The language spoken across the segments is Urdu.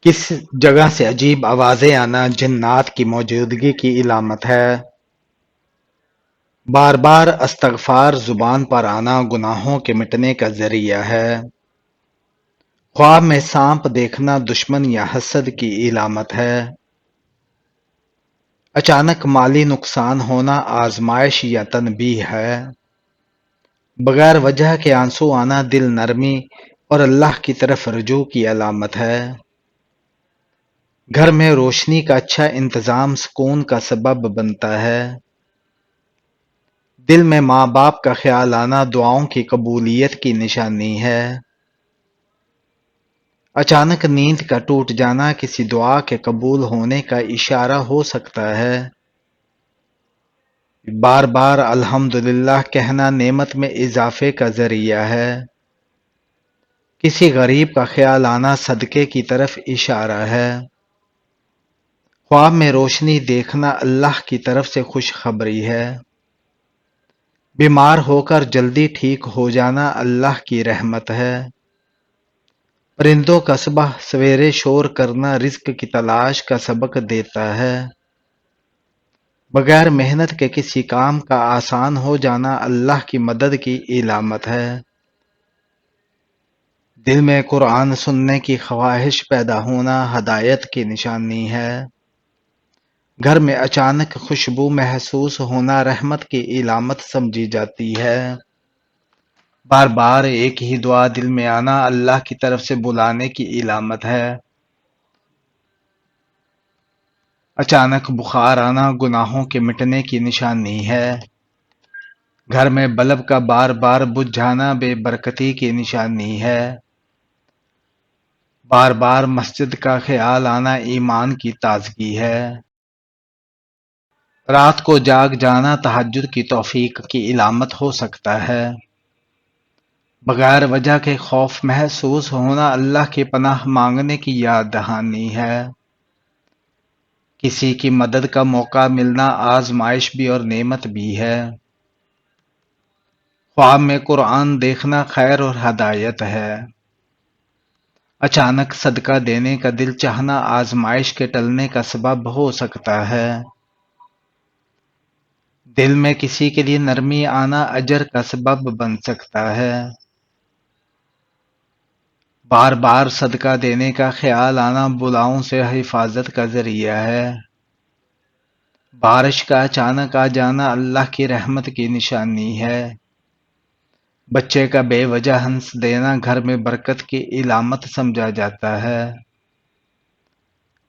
کس جگہ سے عجیب آوازیں آنا جنات کی موجودگی کی علامت ہے۔ بار بار استغفار زبان پر آنا گناہوں کے مٹنے کا ذریعہ ہے۔ خواب میں سانپ دیکھنا دشمن یا حسد کی علامت ہے۔ اچانک مالی نقصان ہونا آزمائش یا تنبیہ ہے۔ بغیر وجہ کے آنسو آنا دل نرمی اور اللہ کی طرف رجوع کی علامت ہے۔ گھر میں روشنی کا اچھا انتظام سکون کا سبب بنتا ہے۔ دل میں ماں باپ کا خیال آنا دعاؤں کی قبولیت کی نشانی ہے۔ اچانک نیند کا ٹوٹ جانا کسی دعا کے قبول ہونے کا اشارہ ہو سکتا ہے۔ بار بار الحمدللہ کہنا نعمت میں اضافے کا ذریعہ ہے۔ کسی غریب کا خیال آنا صدقے کی طرف اشارہ ہے۔ خواب میں روشنی دیکھنا اللہ کی طرف سے خوشخبری ہے۔ بیمار ہو کر جلدی ٹھیک ہو جانا اللہ کی رحمت ہے۔ پرندوں کا صبح سویرے شور کرنا رزق کی تلاش کا سبق دیتا ہے۔ بغیر محنت کے کسی کام کا آسان ہو جانا اللہ کی مدد کی علامت ہے۔ دل میں قرآن سننے کی خواہش پیدا ہونا ہدایت کی نشانی ہے۔ گھر میں اچانک خوشبو محسوس ہونا رحمت کی علامت سمجھی جاتی ہے۔ بار بار ایک ہی دعا دل میں آنا اللہ کی طرف سے بلانے کی علامت ہے۔ اچانک بخار آنا گناہوں کے مٹنے کی نشانی ہے۔ گھر میں بلب کا بار بار بجھ جانا بے برکتی کی نشانی ہے۔ بار بار مسجد کا خیال آنا ایمان کی تازگی ہے۔ رات کو جاگ جانا تہجد کی توفیق کی علامت ہو سکتا ہے۔ بغیر وجہ کے خوف محسوس ہونا اللہ کی پناہ مانگنے کی یاد دہانی ہے۔ کسی کی مدد کا موقع ملنا آزمائش بھی اور نعمت بھی ہے۔ خواب میں قرآن دیکھنا خیر اور ہدایت ہے۔ اچانک صدقہ دینے کا دل چاہنا آزمائش کے ٹلنے کا سبب ہو سکتا ہے۔ دل میں کسی کے لیے نرمی آنا اجر کا سبب بن سکتا ہے۔ بار بار صدقہ دینے کا خیال آنا بلاؤں سے حفاظت کا ذریعہ ہے۔ بارش کا اچانک آ جانا اللہ کی رحمت کی نشانی ہے۔ بچے کا بے وجہ ہنس دینا گھر میں برکت کی علامت سمجھا جاتا ہے۔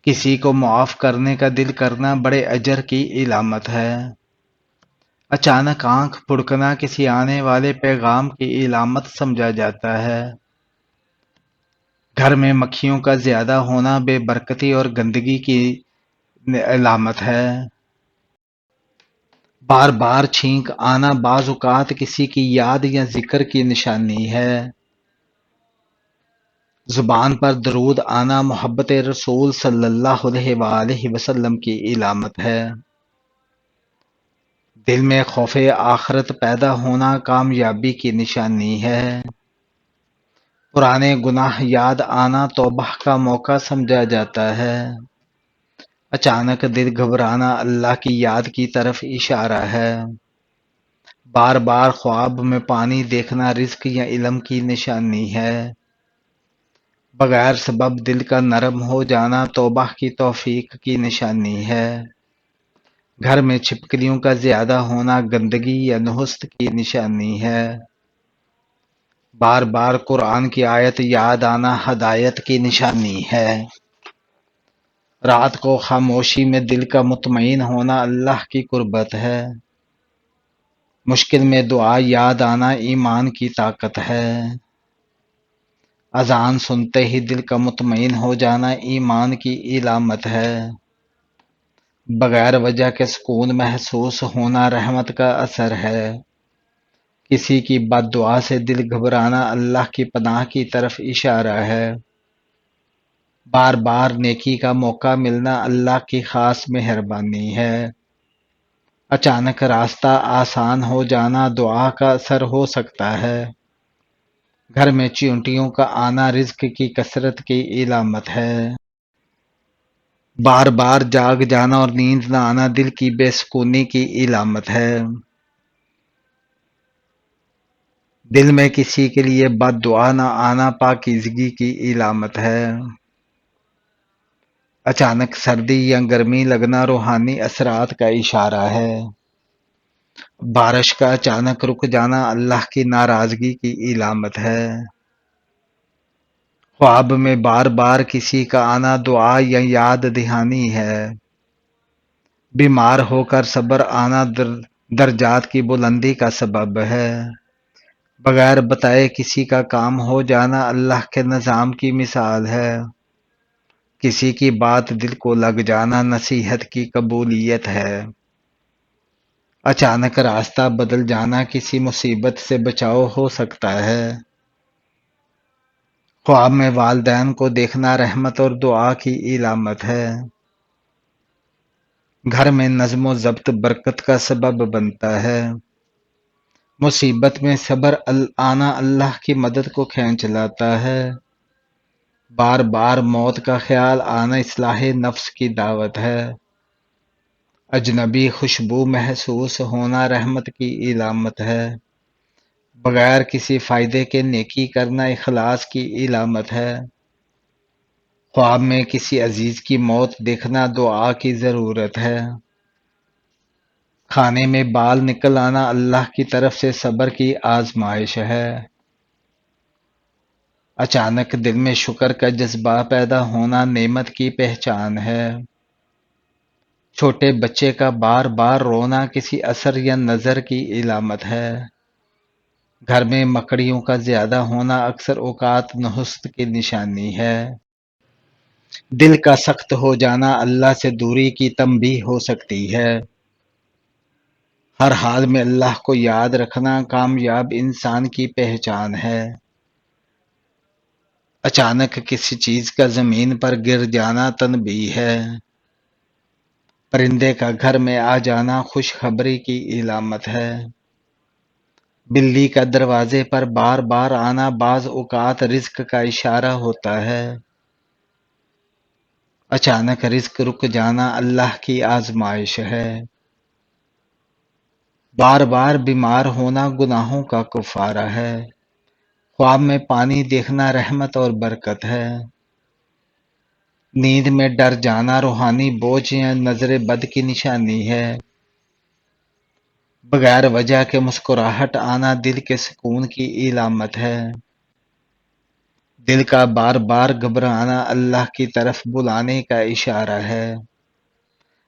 کسی کو معاف کرنے کا دل کرنا بڑے اجر کی علامت ہے۔ اچانک آنکھ پھڑکنا کسی آنے والے پیغام کی علامت سمجھا جاتا ہے۔ گھر میں مکھیوں کا زیادہ ہونا بے برکتی اور گندگی کی علامت ہے۔ بار بار چھینک آنا بعض اوقات کسی کی یاد یا ذکر کی نشانی ہے۔ زبان پر درود آنا محبت رسول صلی اللہ علیہ وآلہ وسلم کی علامت ہے۔ دل میں خوف آخرت پیدا ہونا کامیابی کی نشانی ہے۔ پرانے گناہ یاد آنا توبہ کا موقع سمجھا جاتا ہے۔ اچانک دل گھبرانا اللہ کی یاد کی طرف اشارہ ہے۔ بار بار خواب میں پانی دیکھنا رزق یا علم کی نشانی ہے۔ بغیر سبب دل کا نرم ہو جانا توبہ کی توفیق کی نشانی ہے۔ گھر میں چھپکلیوں کا زیادہ ہونا گندگی یا نحست کی نشانی ہے۔ بار بار قرآن کی آیت یاد آنا ہدایت کی نشانی ہے۔ رات کو خاموشی میں دل کا مطمئن ہونا اللہ کی قربت ہے۔ مشکل میں دعا یاد آنا ایمان کی طاقت ہے۔ اذان سنتے ہی دل کا مطمئن ہو جانا ایمان کی علامت ہے۔ بغیر وجہ کے سکون محسوس ہونا رحمت کا اثر ہے۔ کسی کی بد دعا سے دل گھبرانا اللہ کی پناہ کی طرف اشارہ ہے۔ بار بار نیکی کا موقع ملنا اللہ کی خاص مہربانی ہے۔ اچانک راستہ آسان ہو جانا دعا کا اثر ہو سکتا ہے۔ گھر میں چیونٹیوں کا آنا رزق کی کثرت کی علامت ہے۔ بار بار جاگ جانا اور نیند نہ آنا دل کی بے سکونی کی علامت ہے۔ دل میں کسی کے لیے بد دعا نہ آنا پاکیزگی کی علامت ہے۔ اچانک سردی یا گرمی لگنا روحانی اثرات کا اشارہ ہے۔ بارش کا اچانک رک جانا اللہ کی ناراضگی کی علامت ہے۔ خواب میں بار بار کسی کا آنا دعا یا یاد دہانی ہے۔ بیمار ہو کر صبر آنا درجات کی بلندی کا سبب ہے۔ بغیر بتائے کسی کا کام ہو جانا اللہ کے نظام کی مثال ہے۔ کسی کی بات دل کو لگ جانا نصیحت کی قبولیت ہے۔ اچانک راستہ بدل جانا کسی مصیبت سے بچاؤ ہو سکتا ہے۔ خواب میں والدین کو دیکھنا رحمت اور دعا کی علامت ہے۔ گھر میں نظم و ضبط برکت کا سبب بنتا ہے۔ مصیبت میں صبر آنا اللہ کی مدد کو کھینچ لاتا ہے۔ بار بار موت کا خیال آنا اصلاح نفس کی دعوت ہے۔ اجنبی خوشبو محسوس ہونا رحمت کی علامت ہے۔ بغیر کسی فائدے کے نیکی کرنا اخلاص کی علامت ہے۔ خواب میں کسی عزیز کی موت دیکھنا دعا کی ضرورت ہے۔ کھانے میں بال نکل آنا اللہ کی طرف سے صبر کی آزمائش ہے۔ اچانک دل میں شکر کا جذبہ پیدا ہونا نعمت کی پہچان ہے۔ چھوٹے بچے کا بار بار رونا کسی اثر یا نظر کی علامت ہے۔ گھر میں مکڑیوں کا زیادہ ہونا اکثر اوقات نحست کی نشانی ہے۔ دل کا سخت ہو جانا اللہ سے دوری کی تنبیہ ہو سکتی ہے۔ ہر حال میں اللہ کو یاد رکھنا کامیاب انسان کی پہچان ہے۔ اچانک کسی چیز کا زمین پر گر جانا تنبیہ ہے۔ پرندے کا گھر میں آ جانا خوشخبری کی علامت ہے۔ بلی کا دروازے پر بار بار آنا بعض اوقات رزق کا اشارہ ہوتا ہے۔ اچانک رزق رک جانا اللہ کی آزمائش ہے۔ بار بار بیمار ہونا گناہوں کا کفارہ ہے۔ خواب میں پانی دیکھنا رحمت اور برکت ہے۔ نیند میں ڈر جانا روحانی بوجھ یا نظر بد کی نشانی ہے۔ بغیر وجہ کے مسکراہٹ آنا دل کے سکون کی علامت ہے۔ دل کا بار بار گھبرانا اللہ کی طرف بلانے کا اشارہ ہے۔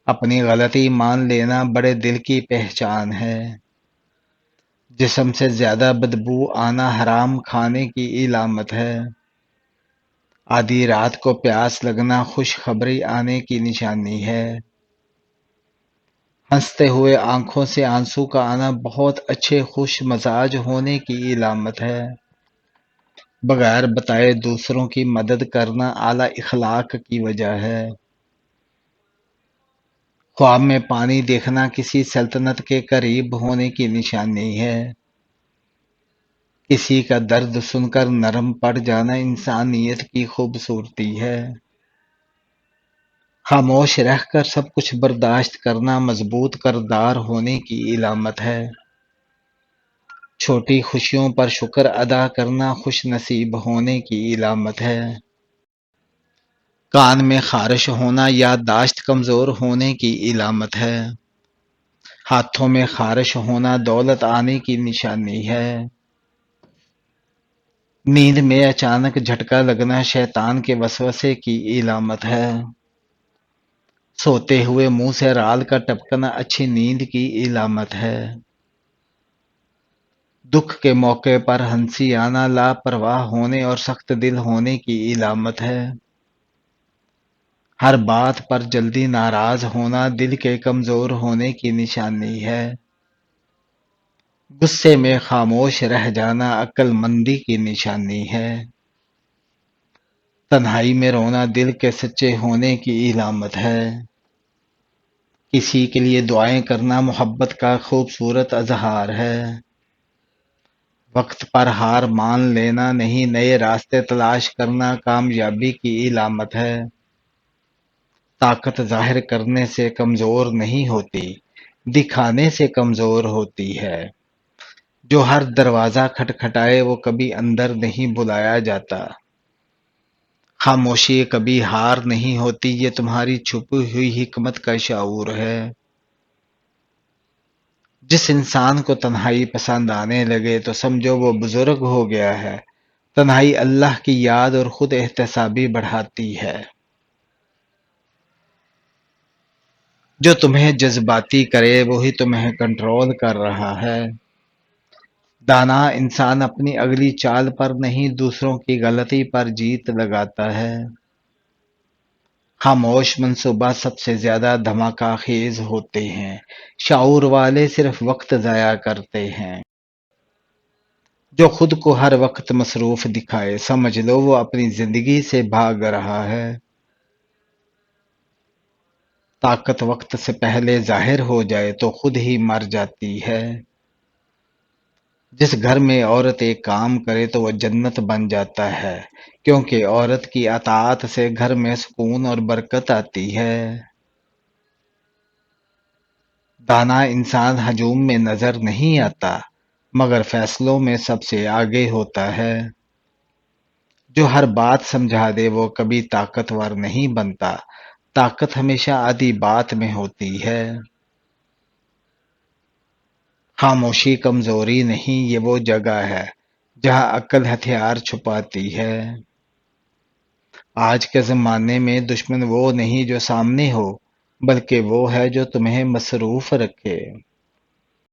اپنی غلطی مان لینا بڑے دل کی پہچان ہے۔ جسم سے زیادہ بدبو آنا حرام کھانے کی علامت ہے۔ آدھی رات کو پیاس لگنا خوشخبری آنے کی نشانی ہے۔ ہنستے ہوئے آنکھوں سے آنسو کا آنا بہت اچھے خوش مزاج ہونے کی علامت ہے۔ بغیر بتائے دوسروں کی مدد کرنا اعلی اخلاق کی وجہ ہے۔ خواب میں پانی دیکھنا کسی سلطنت کے قریب ہونے کی نشانی ہے۔ کسی کا درد سن کر نرم پڑ جانا انسانیت کی خوبصورتی ہے۔ خاموش رہ کر سب کچھ برداشت کرنا مضبوط کردار ہونے کی علامت ہے۔ چھوٹی خوشیوں پر شکر ادا کرنا خوش نصیب ہونے کی علامت ہے۔ کان میں خارش ہونا یادداشت کمزور ہونے کی علامت ہے۔ ہاتھوں میں خارش ہونا دولت آنے کی نشانی ہے۔ نیند میں اچانک جھٹکا لگنا شیطان کے وسوسے کی علامت ہے۔ سوتے ہوئے منہ سے رال کا ٹپکنا اچھی نیند کی علامت ہے۔ دکھ کے موقع پر ہنسی آنا لاپرواہ ہونے اور سخت دل ہونے کی علامت ہے۔ ہر بات پر جلدی ناراض ہونا دل کے کمزور ہونے کی نشانی ہے۔ غصے میں خاموش رہ جانا عقل مندی کی نشانی ہے۔ تنہائی میں رونا دل کے سچے ہونے کی علامت ہے۔ کسی کے لیے دعائیں کرنا محبت کا خوبصورت اظہار ہے۔ وقت پر ہار مان لینا نہیں، نئے راستے تلاش کرنا کامیابی کی علامت ہے۔ طاقت ظاہر کرنے سے کمزور نہیں ہوتی، دکھانے سے کمزور ہوتی ہے۔ جو ہر دروازہ کھٹکھٹائے وہ کبھی اندر نہیں بلایا جاتا۔ خاموشی کبھی ہار نہیں ہوتی، یہ تمہاری چھپی ہوئی حکمت کا شعور ہے۔ جس انسان کو تنہائی پسند آنے لگے تو سمجھو وہ بزرگ ہو گیا ہے۔ تنہائی اللہ کی یاد اور خود احتسابی بڑھاتی ہے۔ جو تمہیں جذباتی کرے وہی تمہیں کنٹرول کر رہا ہے۔ دانا انسان اپنی اگلی چال پر نہیں، دوسروں کی غلطی پر جیت لگاتا ہے۔ خاموش منصوبہ سب سے زیادہ دھماکہ خیز ہوتے ہیں، شعور والے صرف وقت ضائع کرتے ہیں۔ جو خود کو ہر وقت مصروف دکھائے سمجھ لو وہ اپنی زندگی سے بھاگ رہا ہے۔ طاقت وقت سے پہلے ظاہر ہو جائے تو خود ہی مر جاتی ہے۔ جس گھر میں عورت ایک کام کرے تو وہ جنت بن جاتا ہے، کیونکہ عورت کی اطاعت سے گھر میں سکون اور برکت آتی ہے۔ دانا انسان ہجوم میں نظر نہیں آتا، مگر فیصلوں میں سب سے آگے ہوتا ہے۔ جو ہر بات سمجھا دے وہ کبھی طاقتور نہیں بنتا، طاقت ہمیشہ آدھی بات میں ہوتی ہے۔ خاموشی کمزوری نہیں، یہ وہ جگہ ہے جہاں عقل ہتھیار چھپاتی ہے۔ آج کے زمانے میں دشمن وہ نہیں جو سامنے ہو، بلکہ وہ ہے جو تمہیں مصروف رکھے۔